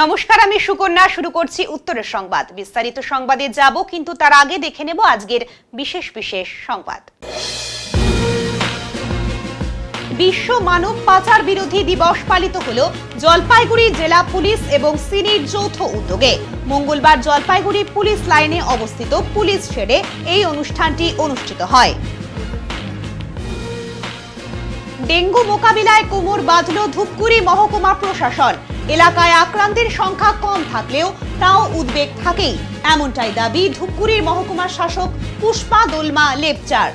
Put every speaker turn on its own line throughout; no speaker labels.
নমস্কার, আমি সুকন্যা। শুরু করছি উত্তরের সংবাদ। বিস্তারিত সংবাদে যাব, কিন্তু তার আগে দেখে নেব আজকের বিশেষ বিশেষ সংবাদ। বিশ্ব মানব পাচার বিরোধী দিবস পালিত হলো জলপাইগুড়ি জেলা পুলিশ এবং সিনির যৌথ উদ্যোগে। মঙ্গলবার জলপাইগুড়ি পুলিশ লাইনে অবস্থিত পুলিশ শেডে এই অনুষ্ঠানটি অনুষ্ঠিত হয়। ডেঙ্গু মোকাবিলায় কোমর বাঁধল ধূপগুড়ি মহকুমা প্রশাসন। এলাকায় আক্রান্তের সংখ্যা কম থাকলেও তাও উদ্বেগ থাকেই, এমনটাই দাবি ধূপগুড়ির মহকুমা শাসক পুষ্পা দোলমা লেপচার।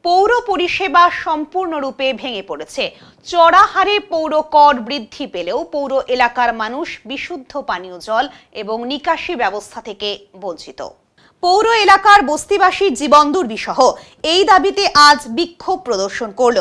পৌর পরিষেবা সম্পূর্ণরূপে ভেঙে পড়েছে। চড়া হারে পৌর কর বৃদ্ধি পেলেও পৌর এলাকার মানুষ বিশুদ্ধ পানীয় জল এবং নিকাশি ব্যবস্থা থেকে বঞ্চিত। পৌর এলাকার বস্তিবাসী জীবন দুর্বিষহ এই দাবিতে আজ বিক্ষোভ প্রদর্শন করল।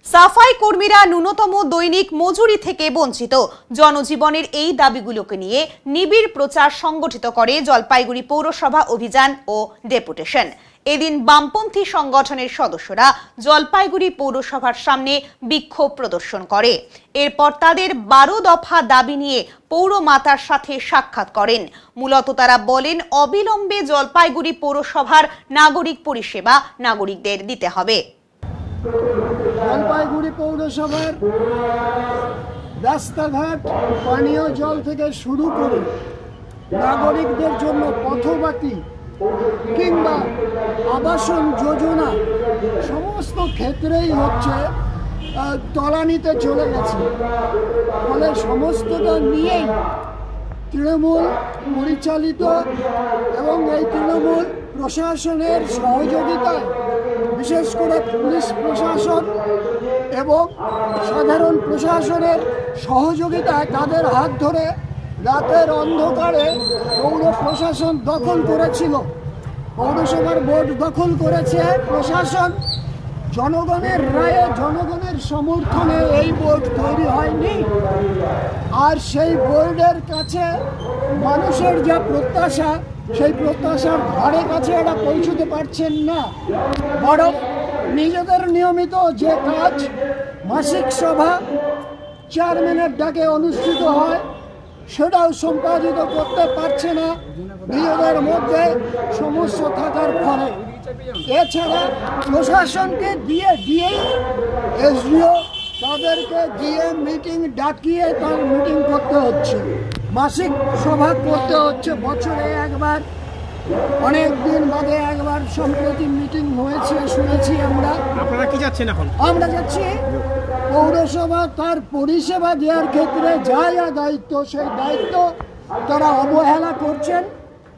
সাফাই কর্মীরা ন্যূনতম দৈনিক মজুরি থেকে বঞ্চিত। জনজীবনের এই দাবিগুলোকে নিয়ে নিবিড় প্রচার সংগঠিত করে জলপাইগুড়ি পৌরসভা অভিযান ও ডেপুটেশন। এদিন বামপন্থী সংগঠনের সদস্যরা জলপাইগুড়ি পৌরসভার সামনে বিক্ষোভ প্রদর্শন করে। এরপর তাদের 12 দফা দাবি নিয়ে পৌরমাতার সাথে সাক্ষাৎ করেন। মূলত তারা বলেন, অবিলম্বে জলপাইগুড়ি পৌরসভার নাগরিক পরিষেবা নাগরিকদের দিতে হবে।
জলপাইগুড়ি পৌরসভার রাস্তাঘাট, পানীয় জল থেকে শুরু করে নাগরিকদের জন্য পথবাতি কিংবা আবাসন যোজনা সমস্ত ক্ষেত্রেই হচ্ছে তলানিতে চলে গেছে। ফলে সমস্তটা নিয়েই তৃণমূল পরিচালিত এবং এই তৃণমূল প্রশাসনের সহযোগিতায়, বিশেষ করে পুলিশ প্রশাসন এবং সাধারণ প্রশাসনের সহযোগিতায় তাদের হাত ধরে রাতের অন্ধকারে পৌর প্রশাসন দখল করেছিল। পৌরসভার বোর্ড দখল করেছে প্রশাসন। জনগণের রায়ে, জনগণের সমর্থনে এই বোর্ড তৈরি হয়নি। আর সেই বোর্ডের কাছে মানুষের যা প্রত্যাশা, সেই প্রত্যাশার ধারে কাছে এরা পৌঁছতে পারছেন না। বরং নিজেদের নিয়মিত যে কাজ, মাসিক সভা চেয়ারম্যানের ডাকে অনুষ্ঠিত হয়, সেটাও সম্পাদিত করতে পারছে না নিজেদের মধ্যে সমস্যা থাকার ফলে। এছাড়া প্রশাসনকে দিয়েই এসডিও তাদেরকে দিয়ে মিটিং ডাকিয়ে তার মিটিং করতে হচ্ছে, মাসিক সভা করতে হচ্ছে বছরে একবার, অনেক দিন বাদে একবার সম্প্রতি মিটিং হয়েছে শুনেছি আমরা।
আপনারা কি যাচ্ছেন এখন?
আমরা যাচ্ছি পৌরসভা তার পরিষেবা দেওয়ার ক্ষেত্রে যা দায়িত্ব, সেই দায়িত্ব তারা অবহেলা করছেন।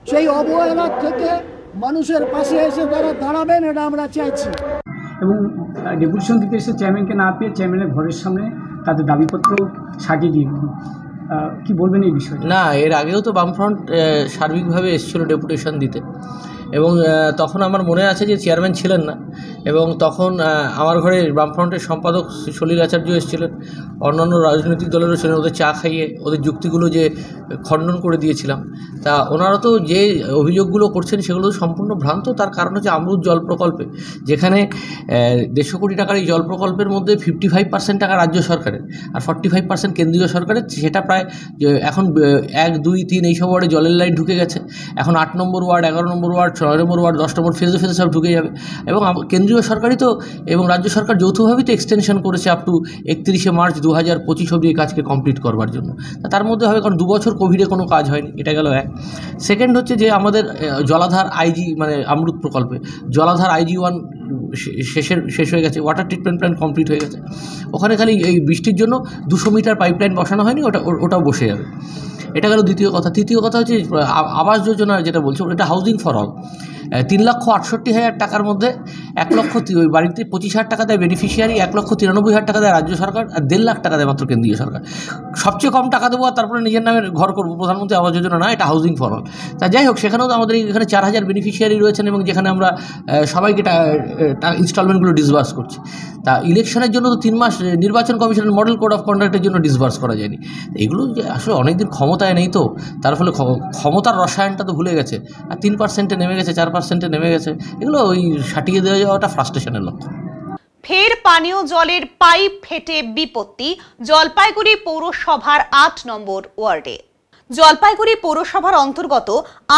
সেই অবহেলা থেকে মানুষের পাশে এসে তারা দাঁড়াবেন, এটা আমরা চাইছি।
এবং ডেপুটেশন দিতে এসে চেয়ারম্যানকে না পেয়ে চেয়ারম্যানের ঘরের সামনে তাদের দাবিপত্র সাজিয়ে দিয়ে কি বলবেন এই বিষয়ে?
না, এর আগেও তো বামফ্রন্ট সার্বিকভাবে এসেছিল ডেপুটেশন দিতে, এবং তখন আমার মনে আছে যে চেয়ারম্যান ছিলেন না, এবং তখন আমার ঘরে বামফ্রন্টের সম্পাদক সলিল আচার্য এসেছিলেন, অন্যান্য রাজনৈতিক দলেরও ছিলেন। ওদের চা খাইয়ে ওদের যুক্তিগুলো যে খণ্ডন করে দিয়েছিলাম। তা ওনারা তো যে অভিযোগগুলো করছেন সেগুলো সম্পূর্ণ ভ্রান্ত। তার কারণ হচ্ছে অমৃত জল প্রকল্পে, যেখানে 150 কোটি টাকার এই জল প্রকল্পের মধ্যে 55% টাকা রাজ্য সরকারের আর 45% কেন্দ্রীয় সরকারের। সেটা প্রায় এখন 1, 2, 3 এইসব ওয়ার্ডে জলের লাইন ঢুকে গেছে। এখন 8 নম্বর ওয়ার্ড, 11 নম্বর ওয়ার্ড, 6 নম্বর ওয়ার্ড, 10 নম্বর ফেজে সব ঢুকে যাবে। এবং কেন্দ্রীয় সরকারই তো এবং রাজ্য সরকার যৌথভাবেই তো এক্সটেনশন করেছে আপ টু 31শে মার্চ 2025 অবধি এই কাজকে কমপ্লিট করবার জন্য। তার মধ্যে হবে, কারণ 2 বছর কোভিডে কোনো কাজ হয়নি, এটা গেল এক। সেকেন্ড হচ্ছে যে আমাদের জলাধার আইজি মানে অমৃত প্রকল্পে জলাধার IG 1 শেষ হয়ে গেছে, ওয়াটার ট্রিটমেন্ট প্ল্যান্ট কমপ্লিট হয়ে গেছে। ওখানে খালি এই বৃষ্টির জন্য 200 মিটার পাইপলাইন বসানো হয়নি, ওটাও বসে যাবে। এটা গেল দ্বিতীয় কথা। তৃতীয় কথা হচ্ছে আবাস যোজনা যেটা বলছে, এটা হাউজিং ফর অল। 3,68,000 টাকার মধ্যে 1 লক্ষ ওই বাড়িতে 25,000 টাকা দেয় বেনিফিশিয়ারি, 1,93,000 টাকা দেয় রাজ্য সরকার, আর 1.5 লাখ টাকা দেয় মাত্র কেন্দ্রীয় সরকার। সবচেয়ে কম টাকা দেবো আর তারপরে নিজের নামে ঘর করবো, প্রধানমন্ত্রী আবাস যোজনা না, এটা হাউজিং ফর অল। তা যাই হোক, সেখানেও তো আমাদের এখানে 4,000 বেনিফিশিয়ারি রয়েছেন, এবং যেখানে আমরা সবাইকে ইনস্টলমেন্টগুলো ডিসবার্স করছে। তা ইলেকশনের জন্য তো 3 মাস নির্বাচন কমিশনের মডেল কোড অফ কন্ডাক্টের জন্য ডিসবার্স করা যায়নি। এগুলো যে আসলে অনেকদিন ক্ষমতায় নেই, তো তার ফলে ক্ষমতার রসায়নটা তো ভুলে গেছে, আর 3%-এ নেমে গেছে, 4%-এ নেমে গেছে। এগুলো ওই সাটিয়ে দেওয়া যাওয়াটা ফ্রাস্ট্রেশনের লক্ষণ।
ফের পানীয় জলের পাইপ ফেটে বিপত্তি জলপাইগুড়ি পৌরসভার 8 নম্বর ওয়ার্ডে। জলপাইগুড়ি পৌরসভার অন্তর্গত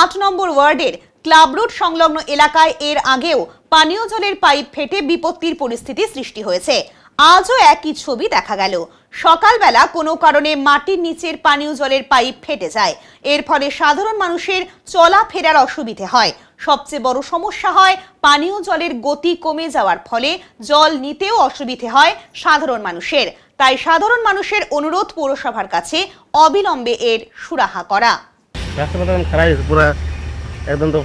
8 নম্বর ওয়ার্ডের ক্লাব রোড সংলগ্ন এলাকায় এর আগেও পানীয় জলের পাইপ ফেটে বিপত্তির পরিস্থিতি সৃষ্টি হয়েছে। আজও একই ছবি দেখা গেল। সকালবেলা কোনো কারণে মাটির নিচের পানীয় জলের পাইপ ফেটে যায়। এর ফলে সাধারণ মানুষের চলাফেরার অসুবিধে হয়। সবচেয়ে বড় সমস্যা হয় পানীয় জলের গতি কমে যাওয়ার ফলে জল নিতেও অসুবিধে হয় সাধারণ মানুষের। তাই সাধারণ মানুষের অনুরোধ পৌরসভার কাছে অবিলম্বে এর সুরাহা করা।
রাস্তাটা খারাপ হয়েছে পুরো, একদম তো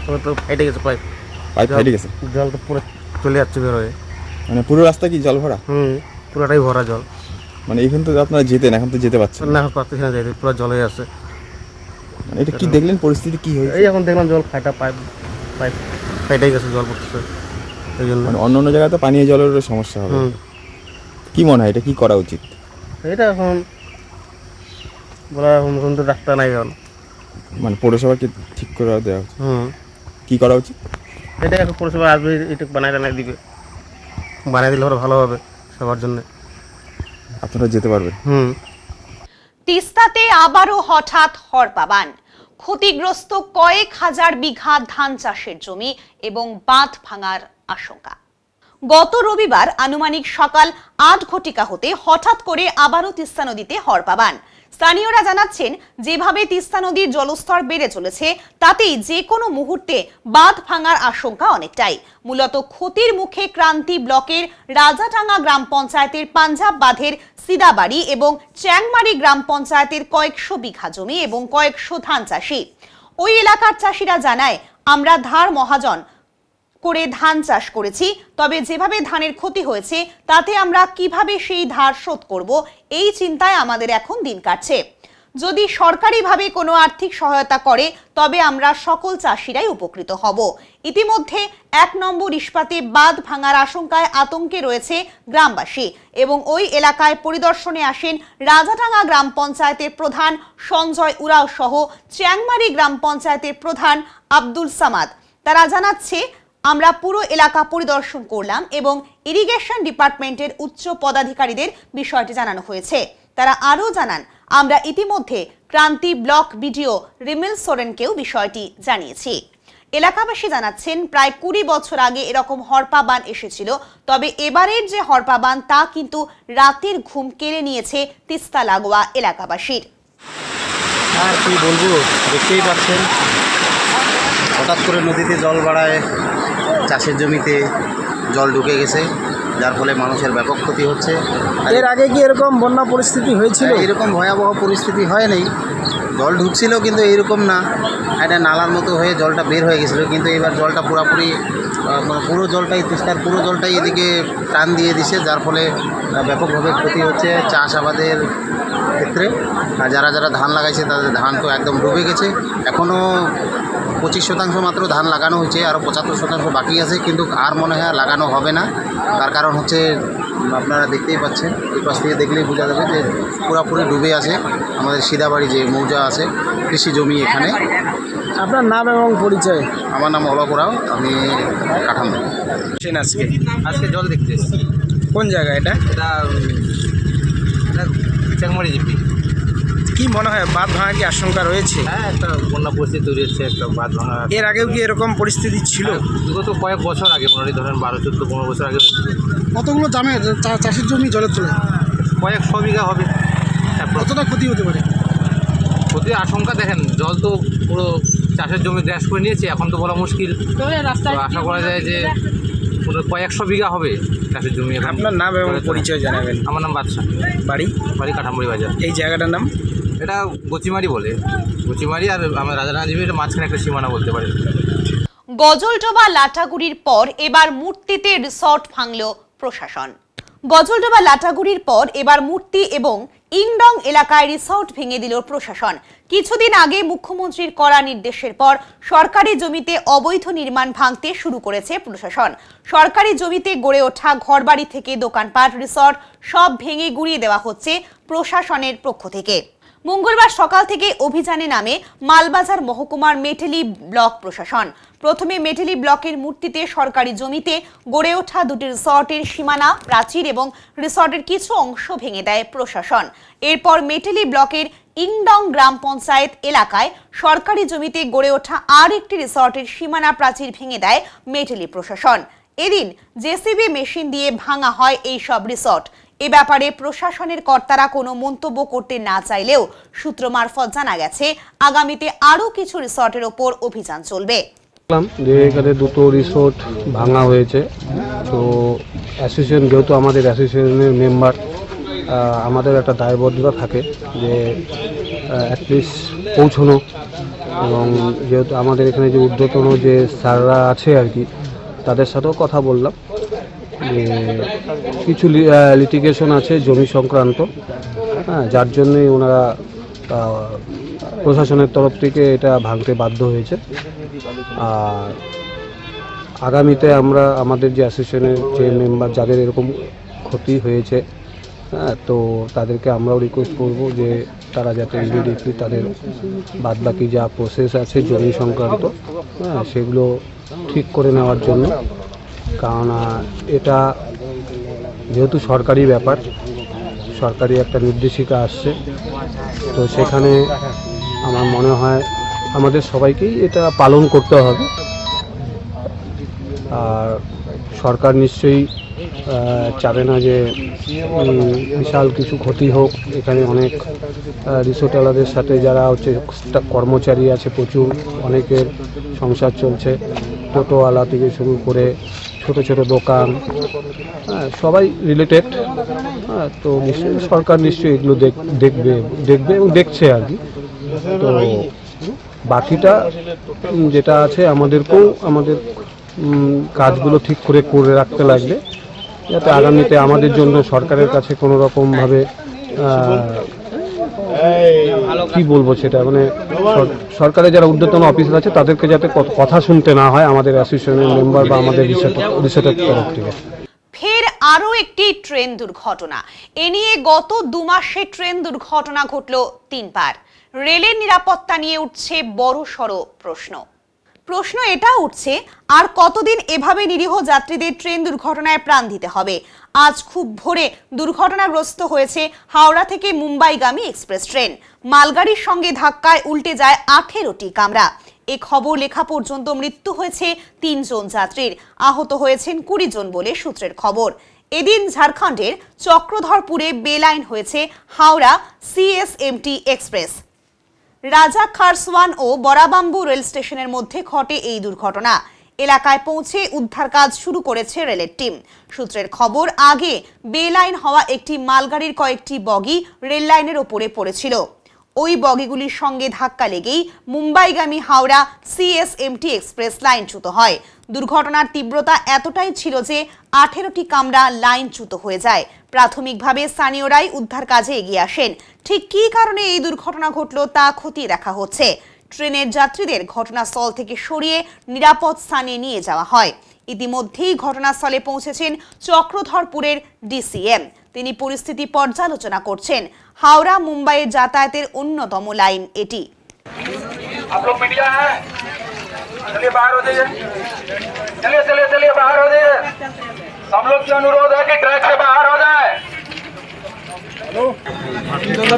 ফেটে গেছে পাইপ
ফেটে গেছে,
জল তো পুরো চলে যাচ্ছে বের হয়ে।
মানে পুরো রাস্তা কি জল ভরা?
পুরোটাই ভরা জল।
মানে এখন তো আপনারা যেতেন, এখন তো যেতে পারছেন
না, পাচ্ছি না যাইতে, পুরো জল হয়ে আছে।
মানে এটা কি দেখলেন, পরিস্থিতি কি হয়েছে?
এই এখন দেখলাম জল ফাটা, পাইপ ফেটে গেছে, জল পড়তেছে। এই জন্য
মানে অন্য অন্য জায়গায় তো পানীয় জলের সমস্যা হবে। কি মনে হয় এটা কি করা উচিত?
এটা এখন বলা এখন তো রাস্তা নাই এখন।
মানে পৌরসভাকে ঠিক করে দেওয়া উচিত। কি করা উচিত?
এটা এখন পৌরসভা আসবে, এটা বানাই দিবে, বানাই দিলে ওরা ভালো হবে সবার জন্য।
আপনারা যেতে পারবেন।
তিস্তাতে আবারও হঠাৎ হরপাবান। ক্ষতিগ্রস্ত কয়েক হাজার বিঘা ধান চাষের জমি এবং বাঁধ ভাঙার আশঙ্কা। গত রবিবার আনুমানিক সকাল 8 ঘটিকা হতে হঠাৎ করে আবারও তিস্তা নদীতে হরপাবান। স্থানীয়রা জানাচ্ছেন, যেভাবে তিস্তা নদীর জলস্তর বেড়ে চলেছে তাতেই যে কোনো মুহূর্তে বাঁধ ভাঙার আশঙ্কা অনেকটাই। মূলত ক্ষতির মুখে ক্রান্তি ব্লকের রাজাটাঙ্গা গ্রাম পঞ্চায়েতের পাঞ্জাব বাঁধের সিদাবাড়ি এবং চ্যাংমারি গ্রাম পঞ্চায়েতের কয়েকশো বিঘা জমি এবং কয়েকশো ধান চাষি। ওই এলাকার চাষিরা জানায়, আমরা ধার মহাজন করে ধান চাষ করেছি, তবে যেভাবে ধানের ক্ষতি হয়েছে তাতে আমরা কিভাবে সেই ধার শোধ করব, এই চিন্তায় আমাদের এখন দিন কাটছে। যদি সরকারিভাবে কোনো আর্থিক সহায়তা করে তবে আমরা সকল চাষিরাই উপকৃত হব। ইতিমধ্যে 1 নম্বর ইস্পাতে বাঁধ ভাঙার আশঙ্কায় আতঙ্কে রয়েছে গ্রামবাসী এবং ওই এলাকায় পরিদর্শনে আসেন রাজাটাঙ্গা গ্রাম পঞ্চায়েতের প্রধান সঞ্জয় উরাও সহ চ্যাংমারি গ্রাম পঞ্চায়েতের প্রধান আব্দুল সামাদ। তারা জানাচ্ছে, আমরা পুরো এলাকা পরিদর্শন করলাম এবং ইরিগেশন ডিপার্টমেন্টের উচ্চ পদাধিকারীদের বিষয়টি জানানো হয়েছে। তারা আরও জানান, আমরা ইতিমধ্যে ক্রান্তি ব্লক বিডিও রিমিল সোরেনকেও বিষয়টি জানিয়েছি। এলাকাবাসী জানাচ্ছেন, প্রায় 20 বছর আগে এরকম হরপাবান এসেছিল, তবে এবারের যে হরপাবান তা কিন্তু রাতের ঘুম কেড়ে নিয়েছে তিস্তা লাগোয়া এলাকাবাসীর।
আর কি বলবো, দেখতেই পাচ্ছেন হঠাৎ করে নদীতে জল বাড়ায়, চাষের জমিতে জল ঢুকে গেছে, যার ফলে মানুষের ব্যাপক ক্ষতি হচ্ছে।
এর আগে কি এরকম বন্যা পরিস্থিতি হয়েছিল?
এরকম ভয়াবহ পরিস্থিতি হয়নি, জল ঢুকছিল কিন্তু এইরকম না, একটা নালার মতো হয়ে জলটা বের হয়ে গেছিলো। কিন্তু এবার জলটা পুরোপুরি পুরো জলটাই, তিস্তার পুরো জলটাই এদিকে টান দিয়ে দিছে, যার ফলে ব্যাপকভাবে ক্ষতি হচ্ছে চাষাবাদের ক্ষেত্রে। আর যারা যারা ধান লাগাইছে তাদের ধান তো একদম ডুবে গেছে। এখনও 25% মাত্র ধান লাগানো হয়েছে, আরও 75% বাকি আছে, কিন্তু আর মনে হয় লাগানো হবে না। তার কারণ হচ্ছে আপনারা দেখতেই পাচ্ছেন, এই পাশ থেকে দেখলেই বোঝা যাবে যে পুরোপুরি ডুবে আছে আমাদের সিদাবাড়ি যে মৌজা আছে, কৃষি জমি এখানে।
আপনার নাম এবং পরিচয়?
আমার নাম অবাক ওরাও, আমি কাঠামো।
আজকে জল দেখতে এসেছি।
কোন জায়গা এটা?
এটা চ্যাংমারি জিপি।
কি মনে হয় বাঁধ ভাঙা কি আশঙ্কা রয়েছে?
হ্যাঁ, একটা বন্যা পরিস্থিতি তৈরি হচ্ছে, একটা বাঁধ ভাঙা।
এর আগেও কি এরকম পরিস্থিতি ছিল?
বিগত কয়েক বছর আগে, মোটামুটি ধরেন 12, 14, 15 বছর আগে
কতগুলো চাষের জমি জলে চলে?
কয়েকশো বিঘা হবে।
কতটা ক্ষতি হতে পারে?
ক্ষতির আশঙ্কা দেখেন, জল তো পুরো চাষের জমি গ্রাস করে নিয়েছে, এখন তো বলা মুশকিল। তো আশা করা যায় যে পুরো কয়েকশো বিঘা হবে চাষের জমি।
আপনার নাম এবং পরিচয় জানাবেন?
আমার নাম বাদশাহ,
বাড়ি
কাঠামুড়ি বাজার।
এই জায়গাটার নাম?
এটা গচিমারি বলে, গচিমারি আর আমার রাজারাঙ্গা জিপি, এটা মাঝখানে একটা সীমানা বলতে পারি।
গজলডোবা লাটাগুড়ির পর এবার মূর্তিতে রিসর্ট ভাঙল প্রশাসন। গজলডোবা লাটাগুড়ির পর এবার মূর্তি এবং ইংডং এলাকায় রিসর্ট ভেঙে দিল প্রশাসন। কিছুদিন আগে মুখ্যমন্ত্রীর কড়া নির্দেশের পর সরকারি জমিতে অবৈধ নির্মাণ ভাঙতে শুরু করেছে প্রশাসন। সরকারি জমিতে গড়ে ওঠা ঘরবাড়ি থেকে দোকানপাট, রিসর্ট সব ভেঙে গুড়িয়ে দেওয়া হচ্ছে প্রশাসনের পক্ষ থেকে। মঙ্গলবার সকাল থেকে অভিযানে নামে মালবাজার মহকুমার মেটেলি ব্লক প্রশাসন। প্রথমে মেটেলি ব্লকের মূর্তিতে সরকারি জমিতে গড়ে ওঠা দুটি রিসর্টের সীমানা, প্রাচীর এবং রিসর্টের কিছু অংশ ভেঙে দেয় প্রশাসন। এরপর মেটেলি ব্লকের ইংডং গ্রাম পঞ্চায়েত এলাকায় সরকারি জমিতে গড়ে ওঠা আর একটি রিসর্টের সীমানা প্রাচীর ভেঙে দেয় মেটেলি প্রশাসন। এদিন জেসিবি মেশিন দিয়ে ভাঙা হয় এই সব রিসর্ট। এ ব্যাপারে প্রশাসনের কর্তারা কোনো মন্তব্য করতে না চাইলেও সূত্র মারফত জানা গেছে আগামীতে আরও কিছু রিসর্টের ওপর অভিযান চলবে।
যে এখানে দুটো রিসোর্ট ভাঙা হয়েছে, তো অ্যাসোসিয়েশন যেহেতু আমাদের অ্যাসোসিয়েশনের মেম্বার, আমাদের একটা দায়বদ্ধতা থাকে যে অ্যাটলিস্ট পৌঁছানো, এবং যেহেতু আমাদের এখানে যে ঊর্ধ্বতন যে স্যাররা আছে আর কি, তাদের সাথেও কথা বললাম যে কিছু লিটিগেশন আছে জমি সংক্রান্ত, যার জন্যই ওনারা প্রশাসনের তরফ থেকে এটা ভাঙতে বাধ্য হয়েছে। আর আগামীতে আমরা আমাদের যে অ্যাসোসিয়েশনের যে মেম্বার যাদের এরকম ক্ষতি হয়েছে, তো তাদেরকে আমরাও রিকোয়েস্ট করব যে তারা যাতে ইমিডিয়েটলি তাদের বাদবাকি যা প্রসেস আছে জমি সংক্রান্ত সেগুলো ঠিক করে নেওয়ার জন্য। কারণ এটা যেহেতু সরকারি ব্যাপার, সরকারি একটা নির্দেশিকা আসছে, তো সেখানে আমার মনে হয় আমাদের সবাইকেই এটা পালন করতে হবে। আর সরকার নিশ্চয়ই চাবে না যে বিশাল কিছু ক্ষতি হোক। এখানে অনেক রিসোর্টওয়ালাদের সাথে যারা হচ্ছে কর্মচারী আছে প্রচুর, অনেকের সংসার চলছে, টোটোওয়ালা থেকে শুরু করে ছোট ছোট দোকান, সবাই রিলেটেড। তো নিশ্চয়ই সরকার নিশ্চয়ই এগুলো দেখবে এবং দেখছে আর কি। তো বাকিটা যেটা আছে আমাদেরকেও আমাদের কাজগুলো ঠিক করে রাখতে লাগবে, যাতে আগামীতে আমাদের জন্য সরকারের কাছে কোনো রকমভাবে কি বলবো সেটা, মানে সরকারের যারা ঊর্ধ্বতন অফিসার আছে তাদেরকে যাতে কথা শুনতে না হয় আমাদের অ্যাসোসিয়েশনের মেম্বার বা আমাদের রিসোর্টের তরফ থেকে।
ফের আরও একটি ট্রেন দুর্ঘটনা। এ নিয়ে গত 2 মাসে ট্রেন দুর্ঘটনা ঘটল 3 বার। রেলের নিরাপত্তা নিয়ে উঠছে বড়সড় প্রশ্ন এটা উঠছে, আর কতদিন এভাবে নিরীহ যাত্রীদের ট্রেন দুর্ঘটনায় প্রাণ দিতে হবে? আজ খুব ভোরে দুর্ঘটনাগ্রস্ত হয়েছে হাওড়া থেকে মুম্বাইগামী এক্সপ্রেস ট্রেন। মালগাড়ির সঙ্গে ধাক্কায় উল্টে যায় 18টি কামরা। এ খবর লেখা পর্যন্ত মৃত্যু হয়েছে 3 জন যাত্রীর, আহত হয়েছেন 20 জন বলে সূত্রের খবর। এদিন ঝাড়খণ্ডের চক্রধরপুরে বেলাইন হয়েছে হাওড়া সিএসএমটি এক্সপ্রেস। রাজা খারসওয়ান ও বরাবাম্বু রেল স্টেশনের মধ্যে ঘটে এই দুর্ঘটনা। এলাকায় পৌঁছে উদ্ধার কাজ শুরু করেছে রেলের টিম। সূত্রের খবর, আগে বেলাইন হওয়া একটি মালগাড়ির কয়েকটি বগি রেল লাইনের ওপরে পড়েছিল। ওই বগিগুলির সঙ্গে ধাক্কা লেগেই মুম্বাইগামী হাওড়া সিএসএমটি এক্সপ্রেস লাইনচ্যুত হয়। দুর্ঘটনার তীব্রতা এতটাই ছিল যে 18টি কামরা লাইনচ্যুত হয়ে যায়। প্রাথমিকভাবে স্থানীয়রাই উদ্ধার কাজে এগিয়ে আসেন। ঠিক কী কারণে এই দুর্ঘটনা ঘটল তা খতিয়ে দেখা হচ্ছে। ট্রেনের যাত্রীদের ঘটনাস্থল থেকে সরিয়ে নিরাপদ স্থানে নিয়ে যাওয়া হয়। ইতিমধ্যেই ঘটনাস্থলে পৌঁছেছেন চক্রধরপুরের ডিসিএম। তিনি পরিস্থিতি পর্যালোচনা করছেন। হাওড়া মুম্বাইয়ের যাতায়াতের অন্যতম লাইন এটি।
चलिए बाहर हो जाइए, चलिए बाहर हो जाइए। सब लोग से अनुरोध है कि ट्रैक से बाहर हो जाए।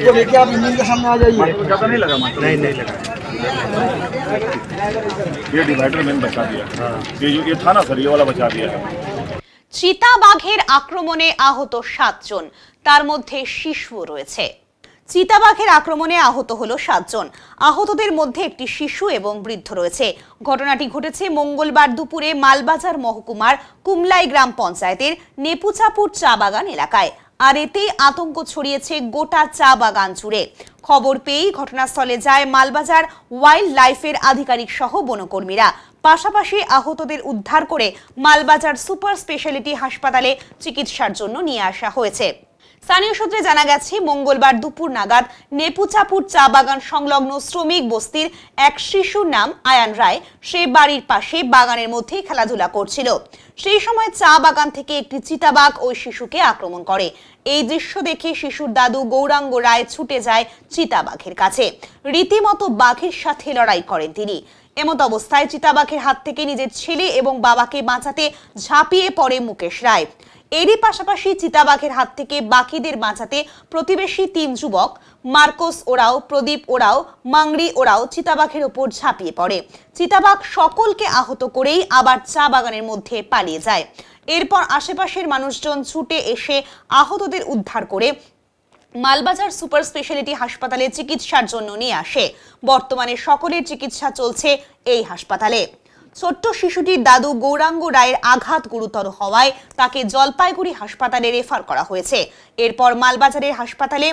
को लेके आप इंजन के सामने आ जाइए। ज्यादा नहीं लगा? नहीं लगा। ये डिवाइडर मैंने बचा दिया। ये था ना सर, ये वाला बचा दिया है।
চিতাবাঘের আক্রমণে আহত 7 জন, তার মধ্যে শিশু রয়েছে। চিতাবাঘের আক্রমণে আহত হলো 7 জন। আহতদের মধ্যে একটি শিশু এবং বৃদ্ধ রয়েছে। ঘটনাটি ঘটেছে মঙ্গলবার দুপুরে মালবাজার মহকুমার কুমলাই গ্রাম পঞ্চায়েতের নেপুচাপুর চা বাগান এলাকায়। আর এতেই আতঙ্ক ছড়িয়েছে গোটা চা বাগান জুড়ে। খবর পেয়েই ঘটনাস্থলে যায় মালবাজার ওয়াইল্ড লাইফের আধিকারিক সহ বনকর্মীরা। পাশাপাশি আহতদের উদ্ধার করে মালবাজার সুপার স্পেশালিটি হাসপাতালে চিকিৎসার জন্য নিয়ে আসা হয়েছে। স্থানীয় সূত্রে জানা গেছে মঙ্গলবার দুপুর নাগাদ নেপুচাপুর চা বাগান সংলগ্ন শ্রমিক বস্তির এক শিশুর নাম আয়ান রায় সে বাড়ির পাশে বাগানের মধ্যে খেলাধুলা করছিল। সেই সময় চা বাগান থেকে একটি চিতাবাঘ ওই শিশুকে আক্রমণ করে। এই দৃশ্য দেখে শিশুর দাদু গৌরাঙ্গ রায় ছুটে যায় চিতাবাঘের কাছে। রীতিমতো বাঘের সাথে লড়াই করেন তিনি। এমত অবস্থায় চিতাবাঘের হাত থেকে নিজের ছেলে এবং বাবাকে বাঁচাতে ঝাঁপিয়ে পড়ে মুকেশ রায়। এরই পাশাপাশি চিতাবাঘের হাত থেকে বাকিদের বাঁচাতে প্রতিবেশী 3 যুবক মার্কোস ওরাও, প্রদীপ ওরাও, মাংরি ওরাও চিতাবাঘের ওপর ঝাঁপিয়ে পড়ে। চিতাবাঘ সকলকে আহত করেই আবার চা বাগানের মধ্যে পালিয়ে যায়। এরপর আশেপাশের মানুষজন ছুটে এসে আহতদের উদ্ধার করে মালবাজার সুপার স্পেশালিটি হাসপাতালে চিকিৎসার জন্য নিয়ে আসে। বর্তমানে সকলের চিকিৎসা চলছে এই হাসপাতালে। ছোট্ট শিশুটির দাদু গৌরাঙ্গ রায়ের আঘাত গুরুতর হওয়ায় তাকে জলপাইগুড়ি হাসপাতালে রেফার করা হয়েছে। এরপর মালবাজারের হাসপাতালে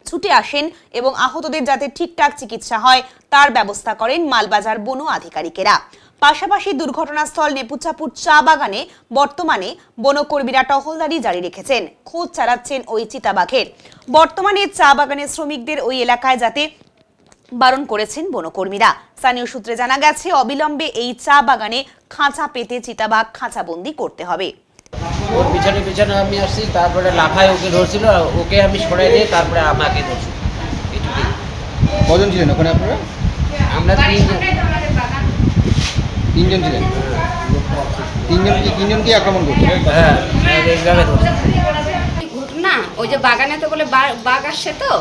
ছুটে আসেন এবং আহতদের যাতে ঠিকঠাক চিকিৎসা হয় তার ব্যবস্থা করেন মালবাজার বন আধিকারিকেরা। পাশাপাশি দুর্ঘটনাস্থল নেপুচাপুর চা বাগানে বর্তমানে বনকর্মীরা টহলদারি জারি রেখেছেন, খোঁজ চালাচ্ছেন ওই চিতাবাঘের। বর্তমানে চা বাগানের শ্রমিকদের ওই এলাকায় যাতে বারণ করেছেন বনকর্মীরা। স্থানীয় সূত্রে জানা গেছে অবিলম্বে এই চা বাগানে খাঁচা পেতে চিতাবাঘ খাঁচাবন্দি করতে হবে।
ওর পিছনে পিছনে আমি আসছি, তারপরে লাফায় ওকে ধরছিল, ওকে আমি সরাই দিয়ে তারপরে আমাকে ধরছি।
কজন ছিলেন ওখানে আপনারা?
আমরা
তিনজন ছিলেন। তিনজনকে আক্রমণ করছে?
হ্যাঁ, এইভাবে ধরছি।
ঘটনা ওই যে বাগানে তো বলে বাঘ আসছে, তো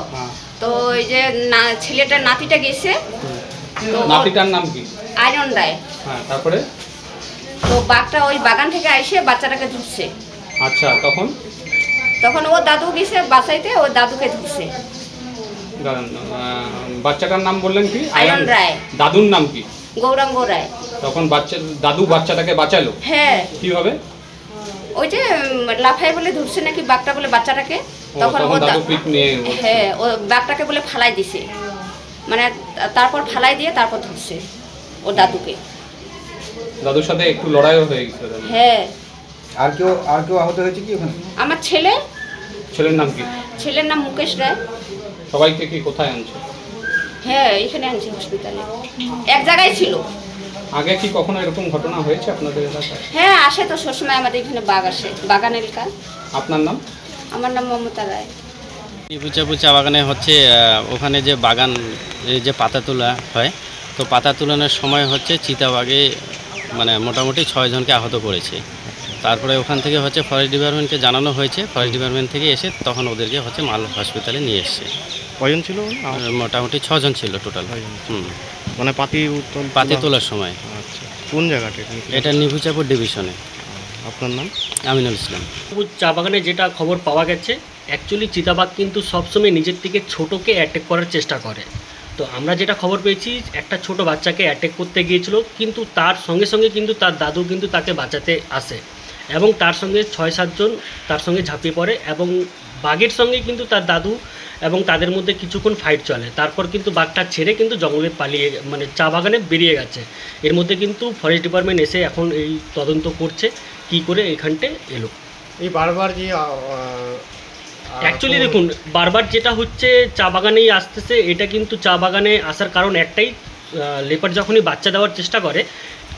তো ওই যে ছেলেটার নাতিটা গেছে।
নাতিটার নাম কি?
আয়ন রায়।
হ্যাঁ, তারপরে
তো বাঘটা ওই বাগান থেকে আইসে বাচ্চাটাকে ধরছে।
আচ্ছা, তখন
ও দাদু গেছে বাঁচাইতে, ও দাদুকে ধরছে।
বাচ্চাটার নাম বললেন কি?
আয়ন রায়।
দাদুর নাম কি?
গৌরাঙ্গ রায়।
তখন দাদু বাচ্চাটাকে বাঁচালো?
হ্যাঁ।
কিভাবে?
ওই যে লাফায় বলে ধরছে নাকি বাঘটা বলে বাচ্চাটাকে, তখন ও
দাদু পিক নিয়ে,
হ্যাঁ, ও বাঘটাকে বলে ফালাই দিছে, মানে তারপর ফালাই দিয়ে তারপর ধরছে ও দাদুকে।
দাদুর সাথে একটু লড়াইও হয়ে গেছিল?
হ্যাঁ।
আর কেউ আহত হয়েছে কি ওখানে?
আমার ছেলে।
ছেলের নাম কি?
ছেলের নাম মুকেশ রায়।
সবাইকে কি কোথায় আনছে?
হ্যাঁ, এখানে আনছে হসপিটালে, এক জায়গায় ছিল।
আগে কি কখনো এরকম ঘটনা হয়েছে আপনাদের এলাকায়?
হ্যাঁ, আসে তো সবসময় আমাদের এখানে বাঘ আসে, বাগান এলাকা।
আপনার নাম?
আমার নাম মমতা রায়।
নেপুচাপুর চা বাগানে হচ্ছে ওখানে যে বাগান যে পাতা তোলা হয়, তো পাতা তোলানোর সময় হচ্ছে চিতাবাঘে মানে মোটামুটি 6 জনকে আহত করেছে। তারপরে ওখান থেকে হচ্ছে ফরেস্ট ডিপার্টমেন্টকে জানানো হয়েছে, ফরেস্ট ডিপার্টমেন্ট থেকে এসে তখন ওদেরকে হচ্ছে মাল হসপিটালে নিয়ে এসছে।
কজন ছিল?
মোটামুটি 6 জন ছিল টোটাল।
মানে
পাতি তোলার সময়।
আচ্ছা, কোন জায়গাটা
এটা নেপুচাপুর ডিভিশনে।
আপনার নাম?
আমিনুল ইসলাম।
চা বাগানে যেটা খবর পাওয়া গেছে, অ্যাকচুয়ালি চিতাবাঘ কিন্তু সবসময় নিজের থেকে ছোটোকে অ্যাটাক করার চেষ্টা করে। তো আমরা যেটা খবর পেয়েছি, একটা ছোট বাচ্চাকে অ্যাটাক করতে গিয়েছিল, কিন্তু তার সঙ্গে সঙ্গে কিন্তু তার দাদু কিন্তু তাকে বাঁচাতে আসে এবং তার সঙ্গে 6-7 জন তার সঙ্গে ঝাঁপিয়ে পড়ে এবং বাঘের সঙ্গে কিন্তু তার দাদু এবং তাদের মধ্যে কিছুক্ষণ ফাইট চলে। তারপর কিন্তু বাঘটা ছেড়ে কিন্তু জঙ্গলে পালিয়ে মানে চা বাগানে বেরিয়ে গেছে। এর মধ্যে কিন্তু ফরেস্ট ডিপার্টমেন্ট এসে এখন এই তদন্ত করছে কি করে এখানটে এলো।
এই বারবার যে
অ্যাকচুয়ালি দেখুন, বারবার যেটা হচ্ছে চা বাগানেই আসতেছে, এটা কিন্তু চা বাগানে আসার কারণ একটাই, লেপার যখনই বাচ্চা দেওয়ার চেষ্টা করে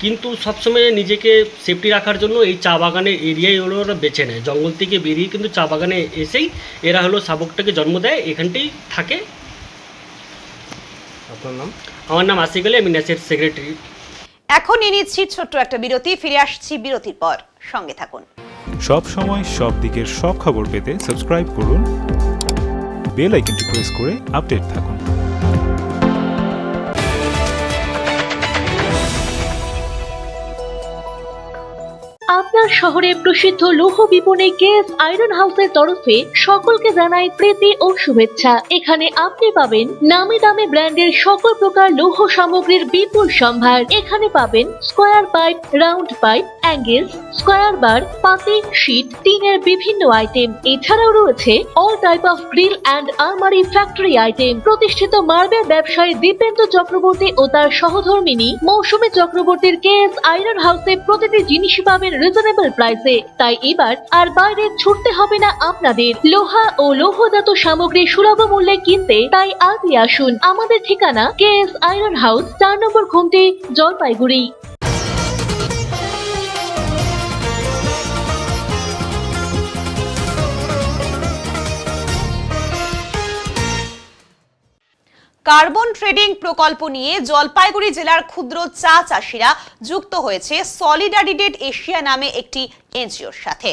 কিন্তু সবসময় নিজেকে সেফটি রাখার জন্য এই চা বাগানের এরিয়ায় ওরা বেছে নেয়। জঙ্গল থেকে বেরিয়ে কিন্তু চা বাগানে এসেই এরা হলো শাবকটাকে জন্ম দেয়, এখানটাই থাকে।
আপনার নাম?
আমার নাম আসিফ আলী, আমি ন্যাসের সেক্রেটারি।
এখন নিয়ে নিচ্ছি ছোট্ট একটা বিরতি, ফিরে আসছি বিরতির পর, সঙ্গে থাকুন।
সব সময় সব দিকের সব খবর পেতে সাবস্ক্রাইব করুন, বেল আইকনটি প্রেস করে আপডেট থাকুন।
আপনার শহরে প্রসিদ্ধ লৌহ বিপণী কেএস আয়রন হাউসের তরফে সকলকে জানাই প্রীতি ও শুভেচ্ছা। এখানে আপনি পাবেন নামি দামি ব্র্যান্ডের সকল প্রকার লৌহ সামগ্রীর বিপুল সম্ভার। এখানে পাবেন square pipe, round pipe, angles, square bar, পাতি, শীট, টিনের বিভিন্ন আইটেম। এছাড়াও রয়েছে all type of grill and আলমারি ফ্যাক্টরি আইটেম। প্রতিষ্ঠিত মার্বেল ব্যবসায়ী দীপেন্দ্র চক্রবর্তী ও তার সহধর্মিনী মৌসুমী চক্রবর্তীর কেএস আয়রন হাউসে প্রতিটি জিনিসই পাবেন রিজনেবল রিজনেবল প্রাইসে। তাই এবার আর বাইরে ছুটতে হবে না আপনাদের। লোহা ও লৌহজাত সামগ্রী সুলভ মূল্যে কিনতে তাই আজই আসুন। আমাদের ঠিকানা কেএস আয়রন হাউস, 4 নম্বর ঘুমটি, জলপাইগুড়ি।
কার্বন ট্রেডিং প্রকল্প নিয়ে জলপাইগুড়ি জেলার ক্ষুদ্র চা চাষিরা যুক্ত হয়েছে সলিডারিটি এশিয়া নামে একটি এনজিওর সাথে।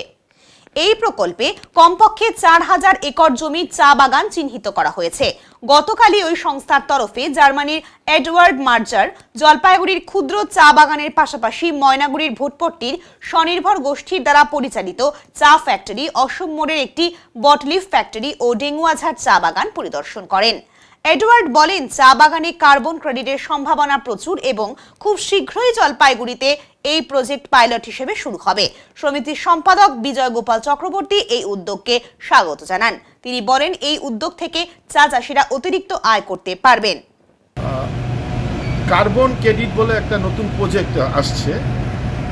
এই প্রকল্পে কমপক্ষে 4000 একর জমি চা বাগান চিহ্নিত করা হয়েছে। গতকালই ওই সংস্থার তরফে জার্মানির এডওয়ার্ড মার্জার জলপাইগুড়ির ক্ষুদ্র চা বাগানের পাশাপাশি ময়নাগুড়ির ভোটপট্টির স্বনির্ভর গোষ্ঠীর দ্বারা পরিচালিত চা ফ্যাক্টরি, অসম মোড়ের একটি বটলিফ ফ্যাক্টরি ও ডেঙ্গুয়াঝাড় চা বাগান পরিদর্শন করেন। এডওয়ার্ড বলেন, চা বাগানে কার্বন ক্রেডিটের সম্ভাবনা প্রচুর এবং খুব শীঘ্রই জলপাইগুড়িতে এই প্রজেক্ট পাইলট হিসেবে শুরু হবে। সমিতির সম্পাদক বিজয় গোপাল চক্রবর্তী এই উদ্যোগকে স্বাগত জানান। তিনি বলেন, এই উদ্যোগ থেকে চা চাষিরা অতিরিক্ত আয় করতে পারবেন।
কার্বন ক্রেডিট বলে একটা নতুন প্রজেক্ট আসছে।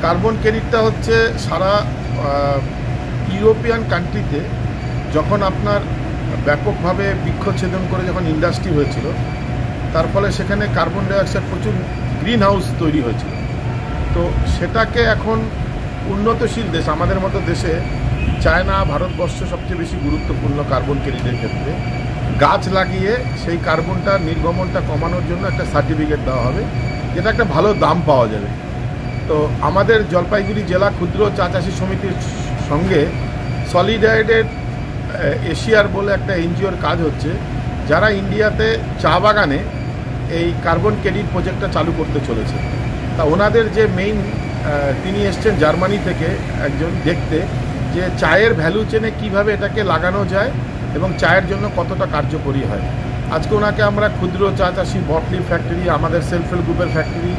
কার্বন ক্রেডিটটা হচ্ছে সারা ইউরোপিয়ান কান্ট্রিতে যখন আপনার ব্যাপকভাবে বৃক্ষচ্ছেদন করে যখন ইন্ডাস্ট্রি হয়েছিল, তার ফলে সেখানে কার্বন ডাইঅক্সাইড প্রচুর গ্রিন হাউস তৈরি হয়েছিল। তো সেটাকে এখন উন্নতশীল দেশ, আমাদের মতো দেশে, চায়না, ভারতবর্ষ সবচেয়ে বেশি গুরুত্বপূর্ণ কার্বন ক্রেডিটের ক্ষেত্রে, গাছ লাগিয়ে সেই কার্বনটা নির্গমনটা কমানোর জন্য একটা সার্টিফিকেট দেওয়া হবে, যেটা একটা ভালো দাম পাওয়া যাবে। তো আমাদের জলপাইগুড়ি জেলা ক্ষুদ্র চা চাষী সমিতির সঙ্গে সলিডারিটি এশিয়ার বলে একটা এনজিওর কাজ হচ্ছে, যারা ইন্ডিয়াতে চা বাগানে এই কার্বন ক্রেডিট প্রজেক্টটা চালু করতে চলেছে। তা ওনাদের যে মেইন, তিনি এসছেন জার্মানি থেকে একজন দেখতে যে চায়ের ভ্যালু চেনে কীভাবে এটাকে লাগানো যায় এবং চায়ের জন্য কতটা কার্যকরী হয়। আজকে ওনাকে আমরা ক্ষুদ্র চা চাষী বটলি ফ্যাক্টরি, আমাদের সেলফ হেল্প গ্রুপের ফ্যাক্টরি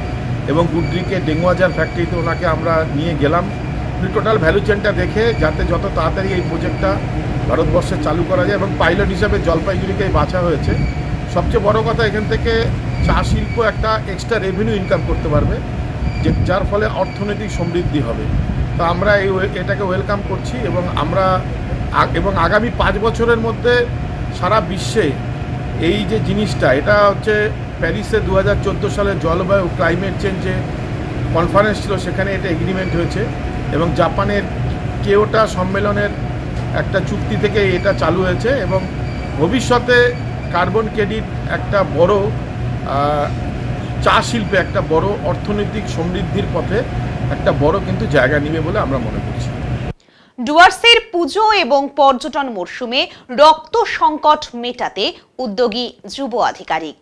এবং গুড্রিকে ডেঙ্গুয়াজার ফ্যাক্টরিতে ওনাকে আমরা নিয়ে গেলাম টোটাল ভ্যালু চেনটা দেখে, যাতে যত তাড়াতাড়ি এই প্রজেক্টটা ভারতবর্ষে চালু করা যায়। এবং পাইলট হিসাবে জলপাইগুড়িকেই বাছা হয়েছে। সবচেয়ে বড় কথা, এখান থেকে চা শিল্প একটা এক্সট্রা রেভিনিউ ইনকাম করতে পারবে, যার ফলে অর্থনৈতিক সমৃদ্ধি হবে। তো আমরা এটাকে ওয়েলকাম করছি এবং আগামী 5 বছরের মধ্যে সারা বিশ্বে এই যে জিনিসটা, এটা হচ্ছে প্যারিসে 2014 সালে জলবায়ু ক্লাইমেট চেঞ্জে কনফারেন্স ছিল, সেখানে এটা এগ্রিমেন্ট হয়েছে এবং জাপানের কিয়োটো সম্মেলনের একটা চুক্তি থেকে এটা চালু হয়েছে এবং ভবিষ্যতে কার্বন ক্রেডিট একটা বড় চা শিল্পে একটা বড় অর্থনৈতিক সমৃদ্ধির পথে একটা বড় কিন্তু জায়গা নেবে বলে আমরা মনে করছি।
ডুয়ার্সের পুজো এবং পর্যটন মরশুমে রক্ত সংকট মেটাতে উদ্যোগী যুব আধিকারিক।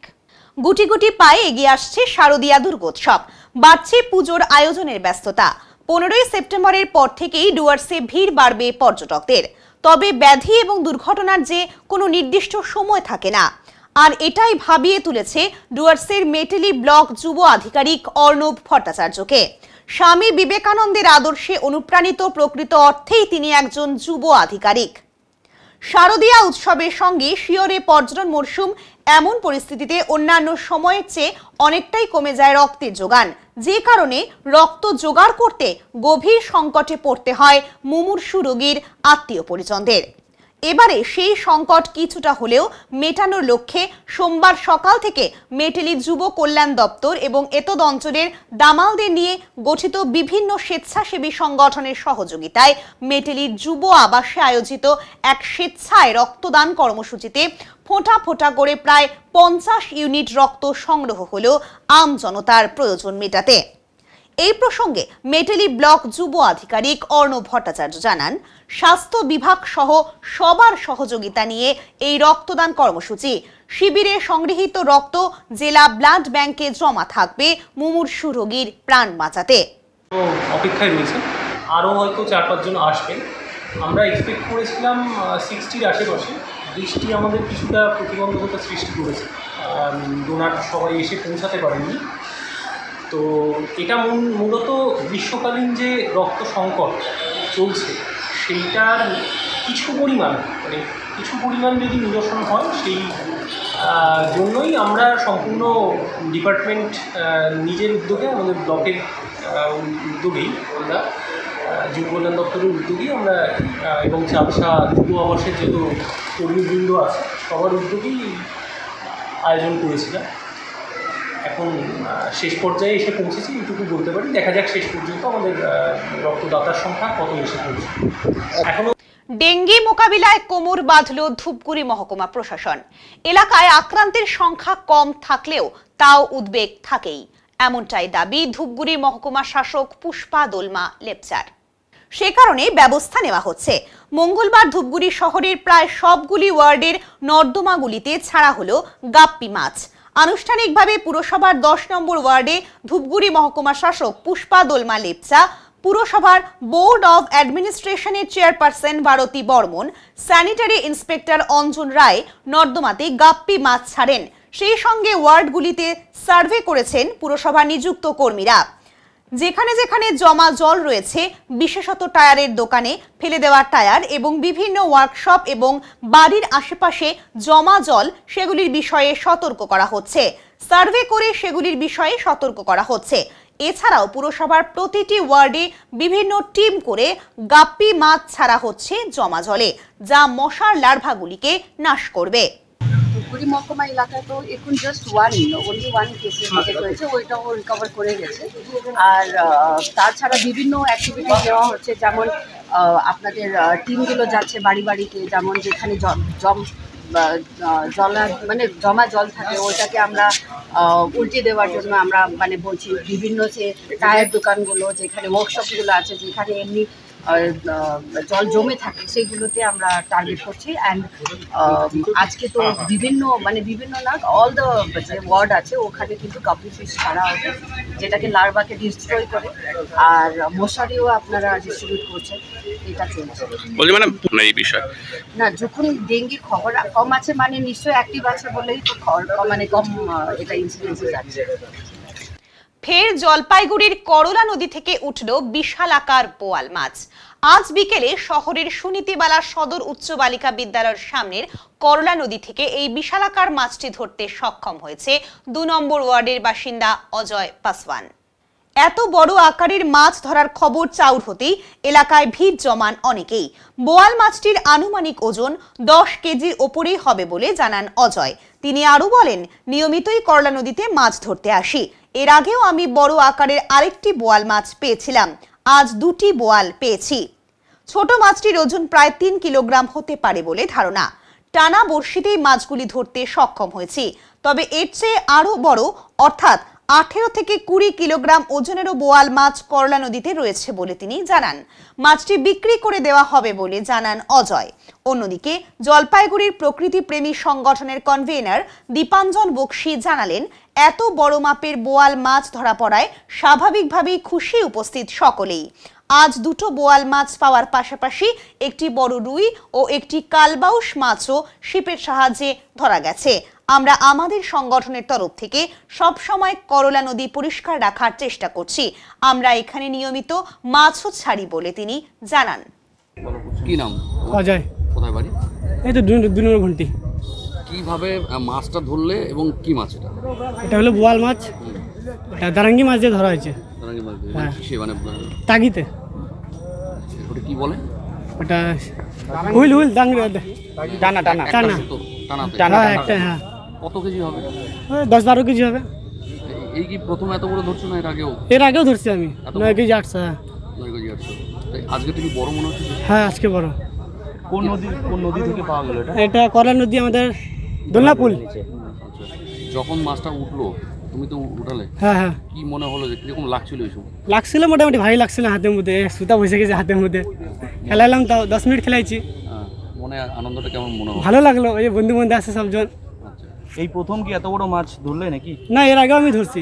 গুটি গুটি পায়ে এগিয়ে আসছে শারদীয়া দুর্গোৎসব, বাড়ছে পুজোর আয়োজনের ব্যস্ততা। 15ই সেপ্টেম্বরের পর থেকেই ডুয়ার্সে ভিড় বাড়বে পর্যটকদের। তবে ব্যাধি এবং দুর্ঘটনার যে কোনো নির্দিষ্ট সময় থাকে না, আর এটাই ভাবিয়ে তুলেছে ডুয়ার্সের মেটেলি ব্লক যুব আধিকারিক অর্ণব ভট্টাচার্যকে। স্বামী বিবেকানন্দের আদর্শে অনুপ্রাণিত প্রকৃত অর্থেই তিনি একজন যুব আধিকারিক। শারদীয়া উৎসবের সঙ্গে শিয়রে পর্যটন মরশুম, এমন পরিস্থিতিতে অন্যান্য সময়ের চেয়ে অনেকটাই কমে যায় রক্তের যোগান, যে কারণে রক্ত জোগাড় করতে গভীর সংকটে পড়তে হয় মুমূর্ষু রোগীর আত্মীয় পরিজনদের। এবারে সেই সংকট কিছুটা হলেও মেটানোর লক্ষ্যে সোমবার সকাল থেকে মেটেলি যুব কল্যাণ দপ্তর এবং এতদ অঞ্চলের দামালদের নিয়ে গঠিত বিভিন্ন স্বেচ্ছাসেবী সংগঠনের সহযোগিতায় মেটেলির যুব আবাসে আয়োজিত এক স্বেচ্ছায় রক্তদান কর্মসূচিতে ফোঁটা ফোঁটা করে প্রায় 50 ইউনিট রক্ত সংগ্রহ হলো আম জনতার প্রয়োজন মেটাতে। এই প্রসঙ্গে মেটেলি ব্লক যুব আধিকারিক অর্ণব ভট্টাচার্য জানান, স্বাস্থ্য বিভাগ সহ সবার সহযোগিতা নিয়ে এই রক্তদান কর্মসূচি। শিবিরে সংগৃহীত রক্ত জেলা ব্লাড ব্যাংকে জমা থাকবে মুমূর্ষু রোগীর প্রাণ বাঁচাতে।
অপেক্ষায় রয়েছে, আরও হয়তো 4-5 জন আসবেন। আমরা এক্সপেক্ট করেছিলাম 60-র আশেপাশে। বৃষ্টি আমাদের কিছুটা প্রতিবন্ধকতা সৃষ্টি করেছে, ডোনার সবাই এসে পৌঁছাতে পারেননি। তো এটা মূলত গ্রীষ্মকালীন যে রক্ত সংকট চলছে, সেইটার কিছু পরিমাণ যদি নিরসন হয়, সেই জন্যই আমরা সম্পূর্ণ ডিপার্টমেন্ট নিজের উদ্যোগে, আমাদের ব্লকের উদ্যোগেই আমরা জীব কল্যাণ দপ্তরের উদ্যোগেই আমরা এবং চাপসা যুব আবাসের যেহেতু কর্মীবৃন্দ আছে সবার উদ্যোগেই আয়োজন করেছিলাম। এখন শেষ পর্যায়ে এসে পৌঁছেছি এইটুকু বলতে পারি। দেখা যাক শেষ পর্যন্ত আমাদের রক্তদাতার সংখ্যা কত এসে পৌঁছে। এখনো
ডেঙ্গি মোকাবিলায় কোমর বাঁধল ধূপগুড়ি মহকুমা প্রশাসন। এলাকায় আক্রান্তের সংখ্যা কম থাকলেও তাও উদ্বেগ থাকেই, এমনটাই দাবি ধূপগুড়ি মহকুমা শাসক পুষ্পা দোলমা লেপচার। সে কারণে ব্যবস্থা নেওয়া হচ্ছে। মঙ্গলবার ধূপগুড়ি শহরের প্রায় সবগুলি ওয়ার্ডের নর্দমাগুলিতে ছাড়া হলো গাপ্পি মাছ। আনুষ্ঠানিকভাবে পুরসভার 10 নম্বর ওয়ার্ডে ধূপগুড়ি মহকুমা শাসক পুষ্পা দোলমা লেপচা, পুরসভার বোর্ড অব অ্যাডমিনিস্ট্রেশনের chairperson Bharati Barman, sanitary inspector Anjan Roy নর্দমাতে গাপ্পি মাছ ছাড়েন। সেই সঙ্গে ওয়ার্ডগুলিতে সার্ভে করেছেন পুরসভা নিযুক্ত কর্মীরা। যেখানে যেখানে জমা জল রয়েছে, বিশেষত টায়ারের দোকানে ফেলে দেওয়া টায়ার এবং বিভিন্ন ওয়ার্কশপ এবং বাড়ির আশেপাশে জমা জল, সেগুলির বিষয়ে সতর্ক করা হচ্ছে। সার্ভে করে সেগুলির বিষয়ে সতর্ক করা হচ্ছে। এছাড়াও পুরসভার প্রতিটি ওয়ার্ডে বিভিন্ন টিম করে গাপ্পি মাছ ছাড়া হচ্ছে জমা জলে, যা মশার লার্ভাগুলিকে নাশ করবে।
ধূপগুড়ি মহকুমা এলাকায় তো এখন just only one case detect হয়েছে, ওইটাও রিকভার করে গেছে। আর তাছাড়া বিভিন্ন অ্যাক্টিভিটি নেওয়া হচ্ছে, যেমন আপনাদের টিমগুলো যাচ্ছে বাড়ি বাড়িতে, যেমন যেখানে জমা জল থাকে ওইটাকে আমরা উল্টে দেওয়ার জন্য আমরা বলছি। বিভিন্ন যে টায়ার দোকানগুলো, যেখানে ওয়ার্কশপগুলো আছে, যেখানে এমনি জল জমে থাকে, সেইগুলোতে আমরা টার্গেট করছি। অ্যান্ড আজকে তো বিভিন্ন না, অল দ্য যে ওয়ার্ড আছে ওখানে কিন্তু গাপ্পি ফিশ ছাড়া হবে, যেটাকে লার্ভাকে ডিস্ট্রয় করে। আর মশারিও আপনারা ডিস্ট্রিবিউট করছেন, এটা চলছে।
এই বিষয়
না, যখন ডেঙ্গি খবর কম আছে নিশ্চয়ই অ্যাক্টিভ আছে বলেই তো কম এটা ইনসিডেন্সে যাচ্ছে।
ফের জলপাইগুড়ির করলা নদী থেকে উঠল বিশালাকার বোয়াল মাছ। আজ বিকেলে শহরের সুনীতিবালা সদর উচ্চ বালিকা বিদ্যালয়ের সামনের করলা নদী থেকে এই বিশালাকার মাছটি ধরতে সক্ষম হয়েছে 2 নম্বর ওয়ার্ডের বাসিন্দা অজয় পাসওয়ান। এত বড় আকারের মাছ ধরার খবর চাউর হতেই এলাকায় ভিড় জমান অনেকেই। বোয়াল মাছটির আনুমানিক ওজন 10 কেজির ওপরেই হবে বলে জানান অজয়। তিনি আরো বলেন, নিয়মিতই করলা নদীতে মাছ ধরতে আসি। এর আগেও আমি বড় আকারের আরেকটি বোয়াল মাছ পেয়েছিলাম, আজ 2টি বোয়াল পেয়েছি। ছোট মাছটির ওজন প্রায় 3 কিলোগ্রাম হতে পারে বলে ধারণা। টানা বড়শিতেই মাছগুলি ধরতে সক্ষম হয়েছি। তবে এর চেয়ে আরো বড়, অর্থাৎ 18 থেকে 20 কিলোগ্রাম ওজনেরও বোয়াল মাছ করলা নদীতে রয়েছে বলে তিনি জানান। মাছটি বিক্রি করে দেওয়া হবে বলে জানান অজয়। অন্যদিকে জলপাইগুড়ির প্রকৃতি প্রেমী সংগঠনের কনভেনার দীপাঞ্জন বক্সি জানালেন, এত বড় মাপের বোয়াল মাছ ধরা পড়ায় স্বাভাবিকভাবেই খুশি উপস্থিত সকলেই। আজ 2টো বোয়াল মাছ পাওয়ার পাশাপাশি একটি বড় রুই ও একটি কালবাউস মাছও ছিপের সাহায্যে ধরা গেছে। আমরা আমাদের সংগঠনের তরফ থেকে সব সময় করলা নদী পরিষ্কার রাখার চেষ্টা করছি। আমরা এখানে নিয়মিত মাছও ছাড়ি বলে তিনি জানান।
কি নাম?
অজয়।
কোথায় বাড়ি?
এই তো 2 নম্বর ঘন্টি।
কিভাবে মাছটা ধরলে এবং কি মাছ এটা?
এটা হলো বোয়াল মাছ, এটা দারাঙ্গি মাছ দিয়ে ধরা হয়েছে।
দারাঙ্গি মাছ দিয়ে?
হ্যাঁ।
কিসে
তাগিতে।
ওটা কি বলে?
ওটা হুইল দাঙ্গি টানা। হ্যাঁ, একটা। হ্যাঁ।
কত কেজি হবে?
10-12 কেজি হবে।
এই কি প্রথম এত বড় ধরছো না এর আগেও?
এর আগেও ধরছি আমি 9 কেজি 800।
9 কেজি 800। আজকে থেকে বড় মনে হচ্ছে?
হ্যাঁ, আজকে বড়।
কোন নদী থেকে পাওয়া গেল এটা?
এটা করলা নদী, আমাদের দোলনাপুল।
আচ্ছা, যখন মাছটা উঠলো তুমি তো উঠালে?
হ্যাঁ।
কি মনে হলো যে কিরকম লাগছিল এই সময়?
লাগছিল মোটামুটি ভারী লাগছিল, হাতের মধ্যে সুতা বসে গেছে হাতের মধ্যে। খেলাইলাম, তাও 10 মিনিট খেলাইছি।
মনে আনন্দটা কেমন মনে হলো?
ভালো লাগলো, ওই যে বন্ধু আছে সবজন।
এই প্রথম কি এত বড় মাছ ধরলে নাকি?
না, এর আগেও আমি ধরছি।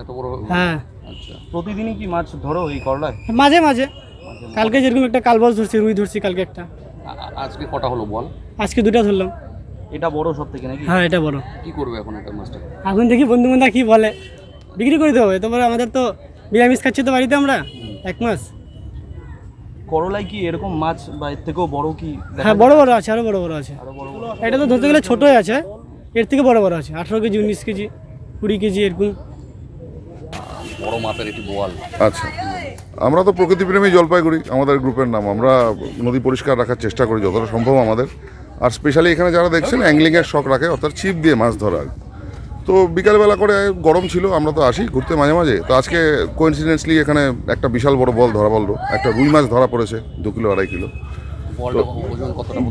এত বড়?
হ্যাঁ।
আচ্ছা, প্রতিদিনই কি মাছ ধরো এই করলায়?
মাঝে মাঝে। কালকে যেরকম একটা কালবাউস ধরছি, রুই ধরছি কালকে একটা।
আজকে কটা হলো বল?
আজকে 2টা ধরলাম।
এটা বড় সব থেকে নাকি?
হ্যাঁ, এটা বড়।
কি করবে এখন এটা মাছটা?
এখন দেখি বন্ধু কি বলে, বিক্রি করে দেবো। তারপরে আমাদের তো নিরামিষ খাচ্ছি তো বাড়িতে আমরা 1 মাস।
করলায় কি এরকম মাছ বা এর থেকেও বড় কি?
হ্যাঁ, বড় আছে, আরো বড় আছে। এটা তো ধরতে গেলে ছোটই আছে, এর থেকে বড় আছে। 18 কেজি, 19 কেজি, 20 কেজি এরকম।
বড় মাপের একটি বোয়াল।
আচ্ছা, আমরা তো প্রকৃতিপ্রেমী জলপাইগুড়ি আমাদের গ্রুপের নাম। আমরা নদী পরিষ্কার রাখার চেষ্টা করি যতটা সম্ভব আমাদের। আর স্পেশালি এখানে যারা দেখছেন অ্যাংলিংয়ের শখ রাখে, অর্থাৎ ছিপ দিয়ে মাছ ধরার। তো বিকালবেলা করে গরম ছিল, আমরা তো আসি ঘুরতে মাঝে মাঝে। তো আজকে কোইন্সিডেন্টলি এখানে একটা বিশাল বড় বল ধরা পড়লো, একটা রুই মাছ ধরা পড়েছে 2 কিলো 2.5 কিলো।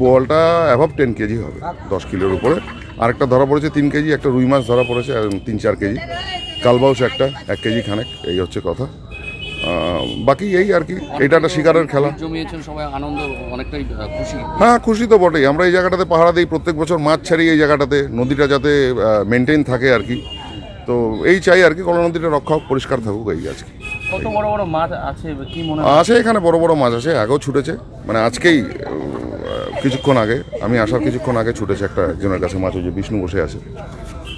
বলটা অ্যাভাব 10 কেজি হবে, 10 কিলোর উপরে। আরেকটা ধরা পড়েছে 3 কেজি, একটা রুই মাছ ধরা পড়েছে 3-4 কেজি, কালবাউস একটা 1 কেজি খানেক। এই হচ্ছে কথা। বাকি এই আর কি, এটা একটা শিকারের খেলা।
জমিয়েছেন সবাই, আনন্দ অনেকটাই খুশি।
হ্যাঁ, খুশি তো বটেই। আমরা এই জায়গাটাতে পাহারা দিই প্রত্যেক বছর, মাছ ছাড়ি এই জায়গাটাতে, নদীটা যাতে মেনটেন থাকে আর কি। তো এই চাই আর কি, কলা নদীটা রক্ষা হোক, পরিষ্কার থাকুক, এই আজকে।
কত বড় বড় মাছ আছে কি মনে
আছে এখানে? বড় বড় মাছ আছে, আগেও ছুটেছে, মানে আজকেই কিছুক্ষণ আগে, আমি আসার কিছুক্ষণ আগে ছুটেছে একজনের কাছে মাছ, ওই যে বিষ্ণু বসে আছে,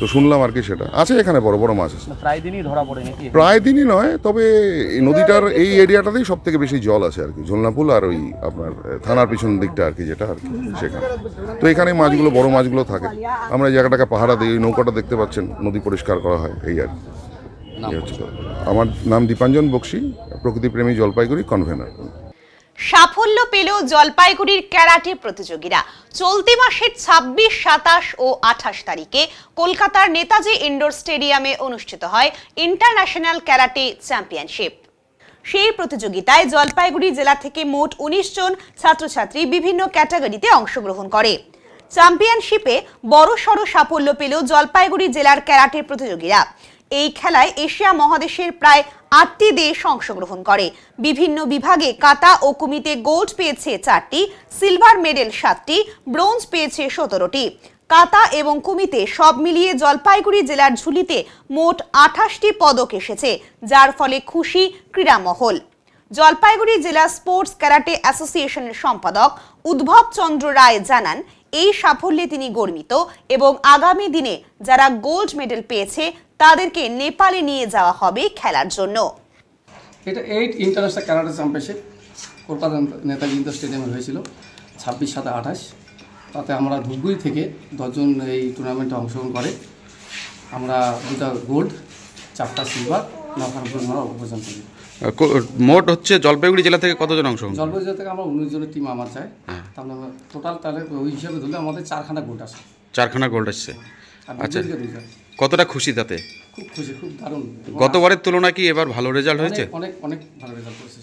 তো শুনলাম আর কি। সেটা আছে এখানে, বড় বড় মাছ আছে।
প্রায় দিনই ধরা পড়ে নাকি?
প্রায় দিনই নয়, তবে এই নদীটার এই এরিয়াটাতেই সব থেকে বেশি জল আছে আর কি, ঝোলনাপুল আর ওই আপনার থানার পিছন দিকটা আর কি, যেটা আর কি সেখানে। তো এখানে মাছগুলো, বড় মাছগুলো থাকে। আমরা এই জায়গাটাকে পাহারা দিই, ওই নৌকাটা দেখতে পাচ্ছেন, নদী পরিষ্কার করা হয়, এই আর কি। আমার নাম দীপাঞ্জন বক্সি, প্রকৃতিপ্রেমী জলপাইগুড়ি কনভেনার।
সাফল্য পেল জলপাইগুড়ির ক্যারাটে প্রতিযোগীরা। চলতি মাসের 26, 27 ও 28 তারিখে কলকাতার নেতাজি ইনডোর স্টেডিয়ামে অনুষ্ঠিত হয় ইন্টারন্যাশনাল ক্যারাটে চ্যাম্পিয়নশিপ। সেই প্রতিযোগিতায় জলপাইগুড়ি জেলা থেকে মোট 19 জন ছাত্রছাত্রী বিভিন্ন ক্যাটাগরিতে অংশগ্রহণ করে। চ্যাম্পিয়নশিপে বড়সড় সাফল্য পেল জলপাইগুড়ি জেলার ক্যারাটে প্রতিযোগীরা। এই খেলায় এশিয়া মহাদেশের প্রায় 8টি দেশ অংশগ্রহণ করে। বিভিন্ন বিভাগে কাতা ও কুমিতে গোল্ড পেয়েছে 4টি, সিলভার মেডেল 7টি, ব্রোঞ্জ পেয়েছে 17টি। কাতা এবং কুমিতে সব মিলিয়ে জলপাইগুড়ি জেলার ঝুলিতে মোট 28টি পদক এসেছে, যার ফলে খুশি ক্রীড়া মহল। জলপাইগুড়ি জেলা স্পোর্টস ক্যারাটে অ্যাসোসিয়েশনের সম্পাদক উদ্ভব চন্দ্র রায় জানান, এই সাফল্যে তিনি গর্বিত এবং আগামী দিনে যারা গোল্ড মেডেল পেয়েছে তাদেরকে নেপালে নিয়ে যাওয়া হবে খেলার জন্য।
এটা 8 international karate championship Kolkata Netaji indoor স্টেডিয়ামে হয়েছিল 26, 27, 28। তাতে আমরা ধূপগুড়ি থেকে 10 জন এই টুর্নামেন্টে অংশগ্রহণ করে। আমরা 2টা গোল্ড, 4টা সিলভার, 9টা ব্রোঞ্জ অর্জন করি।
মোট হচ্ছে জলপাইগুড়ি জেলা থেকে কতজন অংশগ্রহণ?
জলপাইগুড়ি জেলা থেকে আমরা 19 জনের টিম আমার চাই। তাহলে টোটাল তাহলে ওই হিসাবে ধরলে আমাদের 4খানা গোল্ড আসে।
4খানা গোল্ড আসছে। আচ্ছা, কতটা খুশি তাতে?
খুব খুশি, খুব দারুণ।
গতবারের তুলনায় কি এবার ভালো রেজাল্ট হয়েছে?
অনেক অনেক ভালো রেজাল্ট করেছে।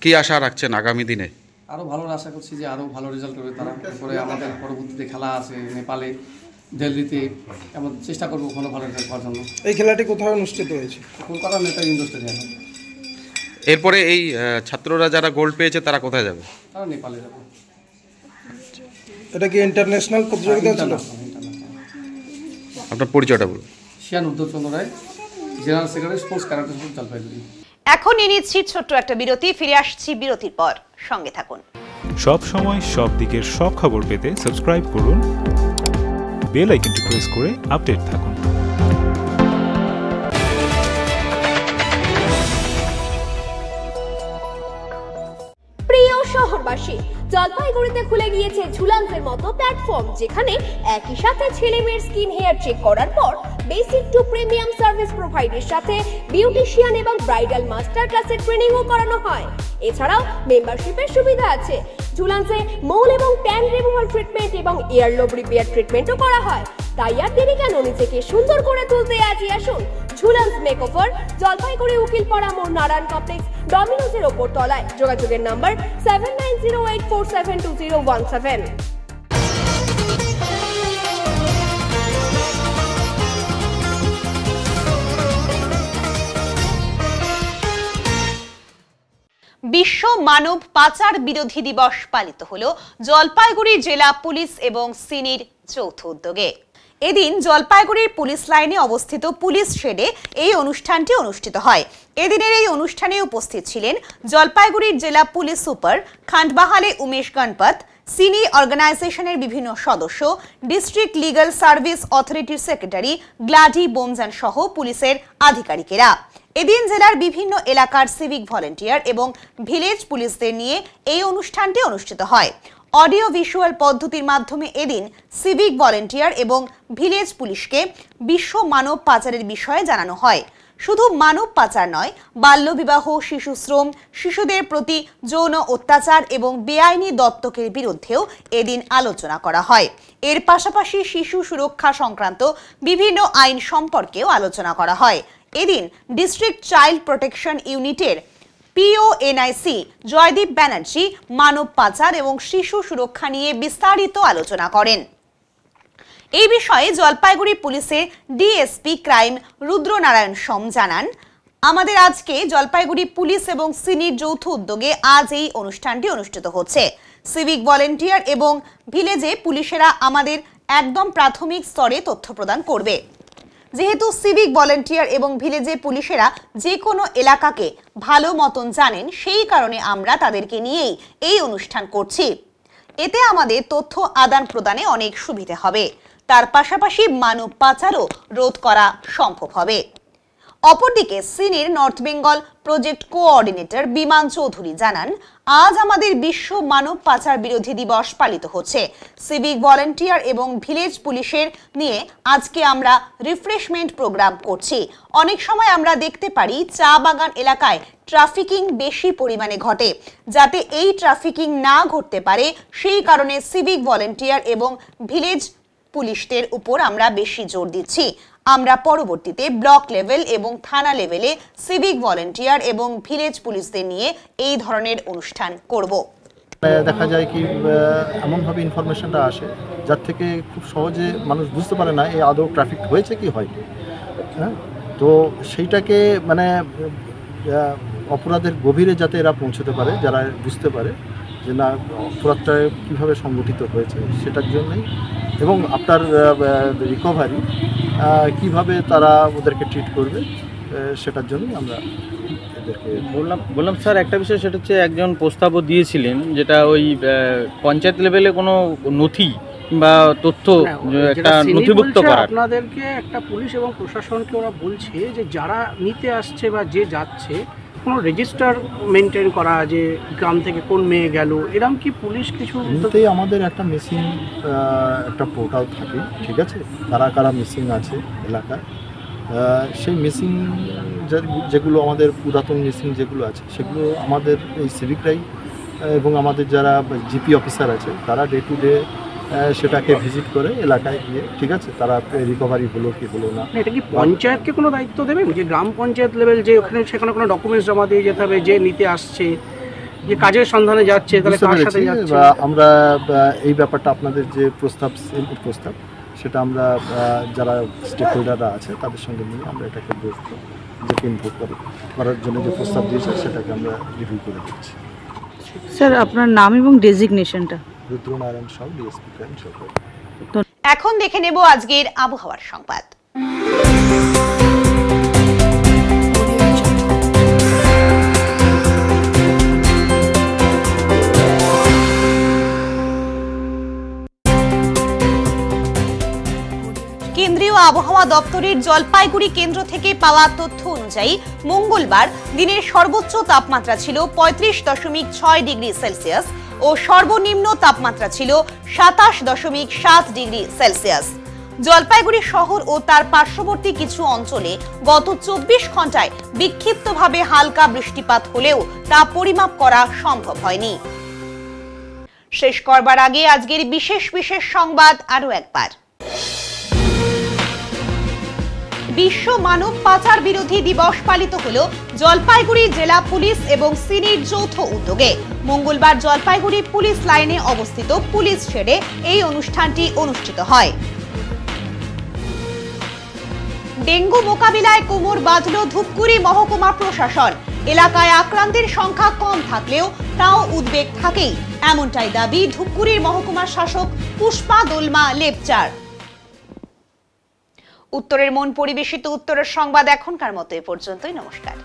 কি আশা রাখছেন আগামী দিনে?
আরও ভালো আশা করছি যে আরও ভালো রেজাল্ট করবে তারা। তারপরে আমাদের পরবর্তীতে খেলা আছে নেপালে, দিল্লিতে, আমরা চেষ্টা করবো ভালো ভালো রেজাল্ট করার জন্য।
এই খেলাটি কোথায় অনুষ্ঠিত হয়েছে?
কলকাতা নেতাজি ইনডোর স্টেডিয়ামে।
এরপরে এই ছাত্ররা যারা গোল্ড পেয়েছে তারা কোথায় যাবে?
তারা নেপালে যাবে।
এটা কি ইন্টারন্যাশনাল প্রতিযোগিতা ছিল?
আপনার পরিচয়টা বলুন।
শিয়ান Udbhab Chandra Roy, general secretary sports karate Jalpaiguri.
এখন নিয়ে নিচ্ছি ছোট্ট একটা বিরতি, ফিরে আসছি বিরতির পর, সঙ্গে থাকুন।
সব সময় সব দিকের সব খবর পেতে সাবস্ক্রাইব করুন, বেল আইকনটি প্রেস করে আপডেট থাকুন।
প্রিয় শহরবাসী, জলপাইগুড়িতে খুলে গিয়েছে ঝুলান্সের মতো প্ল্যাটফর্ম, যেখানে একই সাথে ছেলে মেয়ের স্কিন হেয়ার চেক করার পর বেসিক টু প্রিমিয়াম সার্ভিস প্রোভাইডের সাথে বিউটিশিয়ান এবং ব্রাইডাল মাস্টার ক্লাসের ট্রেনিংও করানো হয়। এছাড়াও মেম্বারশিপের সুবিধা আছে। ঝুলান্সে মোল এবং ট্যান রিমুভাল ট্রিটমেন্ট এবং ইয়ারলোব রিপেয়ার ট্রিটমেন্টও করা হয়। তাই আর দেরি কেন, নিজেকে সুন্দর করে তুলতে আজই আসুন ঝুলান্স মেকওভার, জলপাইগুড়ি উকিলপাড়া মোড়, নারায়ণ কমপ্লেক্স, ডমিনোজের ওপর তলায়। যোগাযোগের নাম্বার 7908472017।
বিশ্ব মানব পাচার বিরোধী দিবস পালিত হলো জলপাইগুড়ি জেলা পুলিশ এবং সিনির যৌথ উদ্যোগে। এদিন জলপাইগুড়ির পুলিশ লাইনে অবস্থিত পুলিশ শেডে এই অনুষ্ঠানটি অনুষ্ঠিত হয়। এদিনের এই অনুষ্ঠানে উপস্থিত ছিলেন জলপাইগুড়ির জেলা পুলিশ সুপার খান্ডবাহালে উমেশ গণপত, সিনি অর্গানাইজেশনের বিভিন্ন সদস্য, ডিস্ট্রিক্ট লিগ্যাল সার্ভিস অথরিটির সেক্রেটারি গ্লাডি বোমজান সহ পুলিশের আধিকারিকেরা। এদিন জেলার বিভিন্ন এলাকার সিভিক ভলেন্টিয়ার এবং ভিলেজ পুলিশদের নিয়ে এই অনুষ্ঠানটি অনুষ্ঠিত হয়। অডিও ভিজুয়াল পদ্ধতির মাধ্যমে এদিন সিভিক ভলেন্টিয়ার এবং ভিলেজ পুলিশকে বিশ্ব মানব পাচারের বিষয়ে জানানো হয়। শুধু মানব পাচার নয়, বাল্যবিবাহ, শিশুশ্রম, শিশুদের প্রতি যৌন অত্যাচার এবং বেআইনি দত্তকের বিরুদ্ধেও এদিন আলোচনা করা হয়। এর পাশাপাশি শিশু সুরক্ষা সংক্রান্ত বিভিন্ন আইন সম্পর্কেও আলোচনা করা হয়। এদিন ডিস্ট্রিক্ট চাইল্ড প্রোটেকশন ইউনিটের পিওএনআইসি জয়দীপ ব্যানার্জি মানব পাচার এবং শিশু সুরক্ষা নিয়ে বিস্তারিত আলোচনা করেন। এই বিষয়ে জলপাইগুড়ি পুলিশের ডিএসপি ক্রাইম রুদ্রনারায়ণ সোম জানান, আমাদের আজকে জলপাইগুড়ি পুলিশ এবং সিনির যৌথ উদ্যোগে আজ এই অনুষ্ঠানটি অনুষ্ঠিত হচ্ছে। সিভিক ভলেন্টিয়ার এবং ভিলেজে পুলিশেরা আমাদের একদম প্রাথমিক স্তরে তথ্য প্রদান করবে। যেহেতু সিভিক ভলেন্টিয়ার এবং ভিলেজে পুলিশেরা যে কোনো এলাকাকে ভালো মতন জানেন, সেই কারণে আমরা তাদেরকে নিয়েই এই অনুষ্ঠান করছি। এতে আমাদের তথ্য আদান প্রদানে অনেক সুবিধা হবে, তার পাশাপাশি মানব পাচারও রোধ করা সম্ভব হবে। অপরদিকে সিনির নর্থ বেঙ্গল প্রজেক্ট কোঅর্ডিনেটর বিমান চৌধুরী জানান, আজ আমাদের বিশ্ব মানব পাচার বিরোধী দিবস পালিত হচ্ছে। সিভিক ভলেন্টিয়ার এবং ভিলেজ পুলিশের নিয়ে আজকে আমরা রিফ্রেশমেন্ট প্রোগ্রাম করছি। অনেক সময় আমরা দেখতে পারি চা বাগান এলাকায় ট্রাফিকিং বেশি পরিমাণে ঘটে। যাতে এই ট্রাফিকিং না ঘটতে পারে, সেই কারণে সিভিক ভলেন্টিয়ার এবং ভিলেজ পুলিশদের উপর আমরা বেশি জোর দিচ্ছি। আমরা পরবর্তীতে ব্লক লেভেল এবং থানা লেভেলে সিভিক ভলেন্টিয়ার এবং ভিলেজ পুলিশদের নিয়ে এই ধরনের অনুষ্ঠান করব।
দেখা যায় কি এমনভাবে ইনফরমেশনটা আসে যার থেকে খুব সহজে মানুষ বুঝতে পারে না এই আদৌ ট্রাফিক হয়েছে কি হয়নি। হ্যাঁ, তো সেইটাকে মানে অপরাধের গভীরে যাতে এরা পৌঁছতে পারে, যারা বুঝতে পারে যে না অপরাধটা কীভাবে সংগঠিত হয়েছে সেটার জন্যই, এবং আপনার রিকভারি কিভাবে তারা ওদেরকে ট্রিট করবে সেটার জন্যই আমরা এদেরকে
বললাম স্যার একটা বিষয়, সেটা হচ্ছে একজন প্রস্তাবও দিয়েছিলেন যেটা ওই পঞ্চায়েত লেভেলে কোনো নথি বা তথ্য একটা নথিভুক্ত করা।
আপনাদেরকে একটা পুলিশ এবং প্রশাসনকে ওরা বলছে যে যারা নিতে আসছে বা যে যাচ্ছে কোনো রেজিস্টার মেনটেন করা, যে গ্রাম থেকে কোন মেয়ে গেল, এরকম কি পুলিশ কিছু?
এমনিতেই আমাদের একটা মিসিং একটা পোর্টাল থাকে, ঠিক আছে, কারা কারা মিসিং আছে এলাকায়। সেই মিসিং যেগুলো আমাদের পুরাতন মিসিং যেগুলো আছে সেগুলো আমাদের এই সিভিকরাই এবং আমাদের যারা জিপি অফিসার আছে তারা ডে টু ডে সেটাকে ভিজিট করে এলাকায় গিয়ে, ঠিক আছে, তারা রিকভারি হলো কি হলো না।
এটা কি পঞ্চায়েতকে কোনো দায়িত্ব দেবেন যে গ্রাম পঞ্চায়েত লেভেল যে ওখানে সেখানে কোনো ডকুমেন্টস জমা দিয়ে যেতে হবে, যে নিতে আসছে, যে কাজের সন্ধানে যাচ্ছে, তাহলে কার সাথে যাচ্ছে?
আমরা এই ব্যাপারটা আপনাদের যে প্রস্তাব সেটা আমরা যারা স্টেক হোল্ডাররা আছে তাদের সঙ্গে নিয়ে আমরা এটাকে বসবো, যেটা ইনভোট করার জন্য যে প্রস্তাব দিয়েছে সেটাকে আমরা রিভিউ করে দিচ্ছি।
স্যার আপনার নাম এবং ডেজিগনেশনটা?
রুদ্রনারায়ণ সোম, ডিএসপি ক্রাইম জলপাইগুড়ি।
এখন দেখে নেব আজকের আবহাওয়ার সংবাদ। কেন্দ্রীয় আবহাওয়া দপ্তরের জলপাইগুড়ি কেন্দ্র থেকে পাওয়া তথ্য অনুযায়ী মঙ্গলবার দিনের সর্বোচ্চ তাপমাত্রা ছিল 35.6 ডিগ্রি সেলসিয়াস ও সর্বনিম্ন তাপমাত্রা ছিল 27.7 ডিগ্রি সেলসিয়াস। জলপাইগুড়ি শহর ও তার পার্শ্ববর্তী কিছু অঞ্চলে গত 24 ঘন্টায় বিক্ষিপ্তভাবে হালকা বৃষ্টিপাত হলেও তা পরিমাপ করা সম্ভব হয়নি। শেষ করবার আগে আজকের বিশেষ সংবাদ আরো একবার। বিশ্ব মানব পাচার বিরোধী দিবস পালিত হলো জলপাইগুড়ি জেলা পুলিশ এবং সিনির যৌথ উদ্যোগে। মঙ্গলবার জলপাইগুড়ি পুলিশ লাইনে অবস্থিত পুলিশ শেডে এই অনুষ্ঠানটি অনুষ্ঠিত হয়। ডেঙ্গু মোকাবিলায় কোমর বাঁধল ধূপগুড়ি মহকুমা প্রশাসন। এলাকায় আক্রান্তের সংখ্যা কম থাকলেও তাও উদ্বেগ থাকেই, এমনটাই দাবি ধূপগুড়ির মহকুমা শাসক পুষ্পা দোলমা লেপচার। উত্তরের মন পরিবেশিত উত্তরের সংবাদ এখনকার মতো এ পর্যন্তই। নমস্কার।